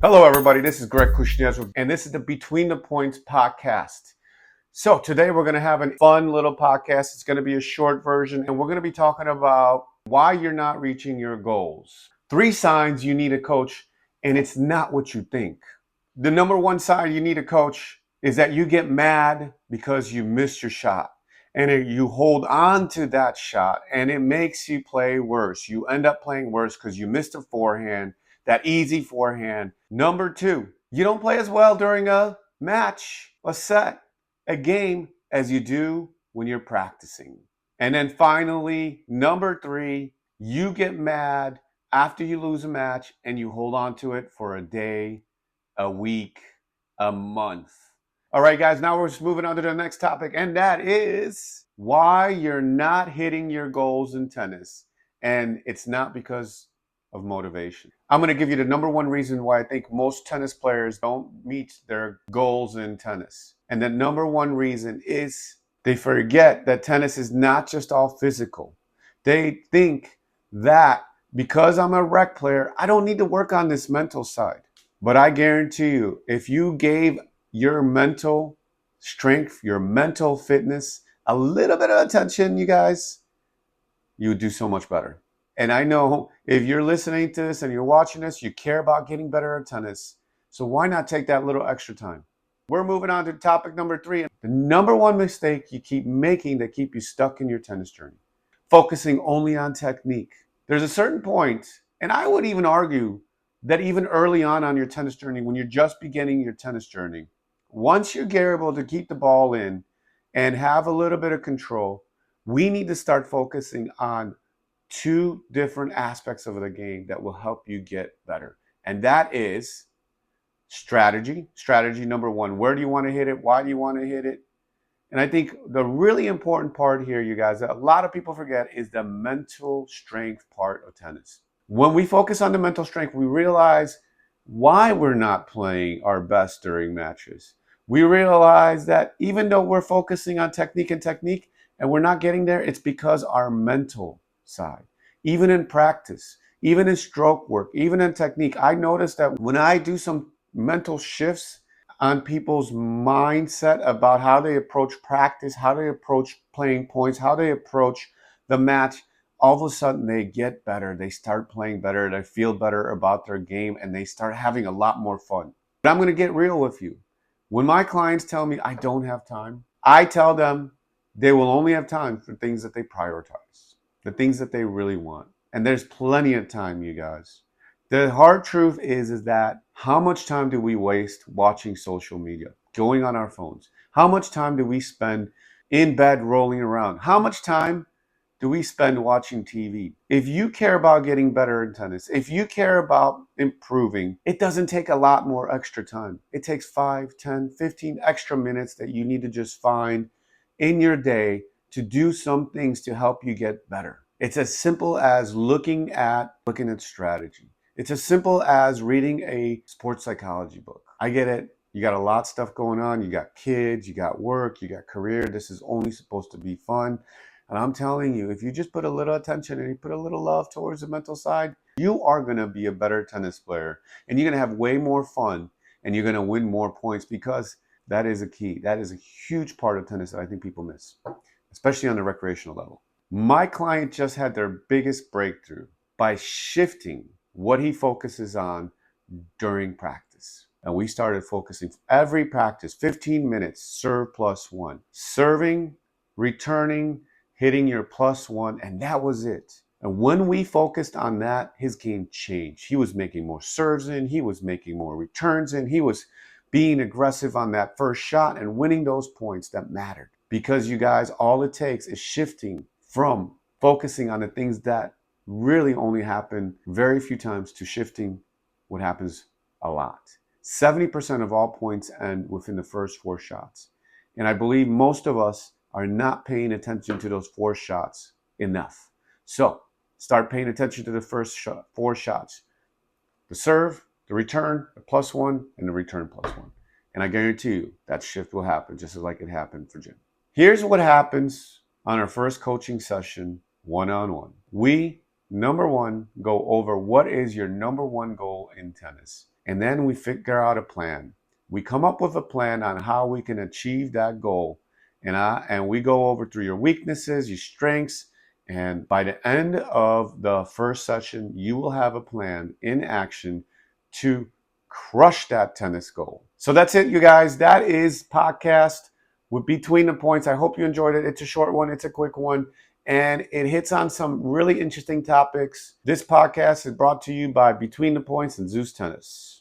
Hello, everybody. This is Greg Kushniewski, and this is the Between the Points podcast. So today we're going to have a fun little podcast. It's going to be a short version, and we're going to be talking about why you're not reaching your goals. 3 signs you need a coach, and it's not what you think. The number one sign you need a coach is that you get mad because you missed your shot. And you hold on to that shot, and it makes you play worse. You end up playing worse because you missed a forehand, that easy forehand. Number 2, you don't play as well during a match, a set, a game as you do when you're practicing. And then finally, number 3, you get mad after you lose a match and you hold on to it for a day, a week, a month. All right, guys, now we're just moving on to the next topic, and that is why you're not hitting your goals in tennis. And it's not because of motivation. I'm going to give you the number one reason why I think most tennis players don't meet their goals in tennis. And the number one reason is they forget that tennis is not just all physical. They think that because I'm a rec player, I don't need to work on this mental side. But I guarantee you, if you gave your mental strength, your mental fitness, a little bit of attention, you guys, you would do so much better. And I know if you're listening to this and you're watching this, you care about getting better at tennis. So why not take that little extra time? We're moving on to topic number 3. The number one mistake you keep making that keep you stuck in your tennis journey. Focusing only on technique. There's a certain point, and I would even argue that even early on your tennis journey, when you're just beginning your tennis journey, once you're able to keep the ball in and have a little bit of control, we need to start focusing on 2 different aspects of the game that will help you get better. And that is strategy. Strategy number 1, where do you want to hit it? Why do you want to hit it? And I think the really important part here, you guys, that a lot of people forget is the mental strength part of tennis. When we focus on the mental strength, we realize why we're not playing our best during matches. We realize that even though we're focusing on technique and we're not getting there, it's because our mental side, even in practice, even in stroke work, even in technique, I notice that when I do some mental shifts on people's mindset about how they approach practice, how they approach playing points, how they approach the match, all of a sudden they get better. They start playing better. They feel better about their game, and they start having a lot more fun. But I'm going to get real with you. When my clients tell me I don't have time, I tell them they will only have time for things that they prioritize, the things that they really want. And there's plenty of time, you guys. The hard truth is that how much time do we waste watching social media, going on our phones? How much time do we spend in bed rolling around? How much time do we spend watching TV? If you care about getting better in tennis, if you care about improving, it doesn't take a lot more extra time. It takes 5, 10, 15 extra minutes that you need to just find in your day to do some things to help you get better. It's as simple as looking at strategy. It's as simple as reading a sports psychology book. I get it. You got a lot of stuff going on. You got kids, you got work, you got career. This is only supposed to be fun. And I'm telling you, if you just put a little attention and you put a little love towards the mental side, you are going to be a better tennis player. And you're going to have way more fun, and you're going to win more points, because that is a key. That is a huge part of tennis that I think people miss, especially on the recreational level. My client just had their biggest breakthrough by shifting what he focuses on during practice. And we started focusing every practice, 15 minutes, serve plus 1. Serving, returning, hitting your plus 1, and that was it. And when we focused on that, his game changed. He was making more serves in, he was making more returns in, he was being aggressive on that first shot and winning those points that mattered. Because you guys, all it takes is shifting from focusing on the things that really only happen very few times to shifting what happens a lot. 70% of all points end within the first 4 shots. And I believe most of us are not paying attention to those 4 shots enough. So start paying attention to the first 4 shots. The serve, the return, the plus 1, and the return plus 1. And I guarantee you that shift will happen just like it happened for Jim. Here's what happens on our first coaching session, one-on-one. We, number 1, go over what is your number 1 goal in tennis. And then we figure out a plan. We come up with a plan on how we can achieve that goal. And we go over through your weaknesses, your strengths, and by the end of the first session, you will have a plan in action to crush that tennis goal. So that's it, you guys. That is podcast with Between the Points. I hope you enjoyed it. It's a short one, it's a quick one, and it hits on some really interesting topics. This podcast is brought to you by Between the Points and Zeus Tennis.